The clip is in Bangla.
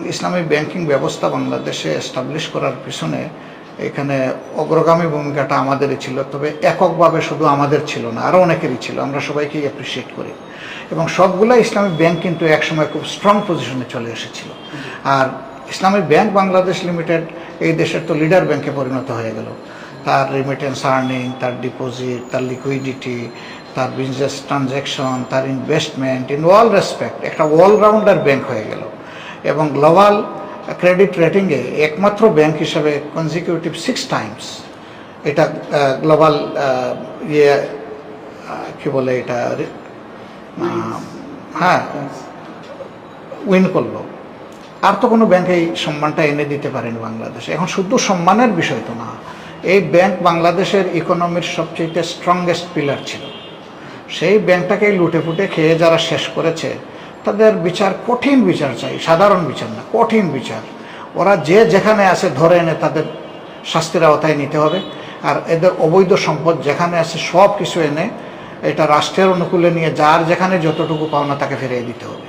ইসলামী ব্যাংকিং ব্যবস্থা বাংলাদেশে এস্টাবলিশ করার পিছনে এখানে অগ্রগামী ভূমিকাটা আমাদেরই ছিল, তবে এককভাবে শুধু আমাদের ছিল না, আরও অনেকেরই ছিল। আমরা সবাইকেই অ্যাপ্রিসিয়েট করি এবং সবগুলা ইসলামী ব্যাংক কিন্তু একসময় খুব স্ট্রং পজিশনে চলে এসেছিল। আর ইসলামী ব্যাংক বাংলাদেশ লিমিটেড এই দেশের তো লিডার ব্যাংকে পরিণত হয়ে গেল। তার রেমিটেন্স আর্নিং, তার ডিপোজিট, তার লিকুইডিটি, তার বিজনেস ট্রানজ্যাকশন, তার ইনভেস্টমেন্ট, ইন অল রেসপেক্ট একটা অলরাউন্ডার ব্যাংক হয়ে গেল এবং গ্লোবাল ক্রেডিট রেটিংয়ে একমাত্র ব্যাংক হিসাবে কনজিকিউটিভ 6 টাইমস এটা গ্লোবাল কি বলে এটা হ্যাঁ উইন করলো। আর তো কোনো ব্যাংক এই সম্মানটা এনে দিতে পারেনি বাংলাদেশে। এখন শুধু সম্মানের বিষয় তো না, এই ব্যাংক বাংলাদেশের ইকোনমির সবচেয়ে স্ট্রংগেস্ট পিলার ছিল। সেই ব্যাংকটাকেই লুটে ফুটে খেয়ে যারা শেষ করেছে তাদের বিচার, কঠিন বিচার চাই, সাধারণ বিচার না, কঠিন বিচার। ওরা যে যেখানে আছে ধরে এনে তাদের শাস্তির আওতায় নিতে হবে। আর এদের অবৈধ সম্পদ যেখানে আছে সব কিছু এনে এটা রাষ্ট্রের অনুকূলে নিয়ে যার যেখানে যতটুকু পাওনা তাকে ফিরিয়ে দিতে হবে।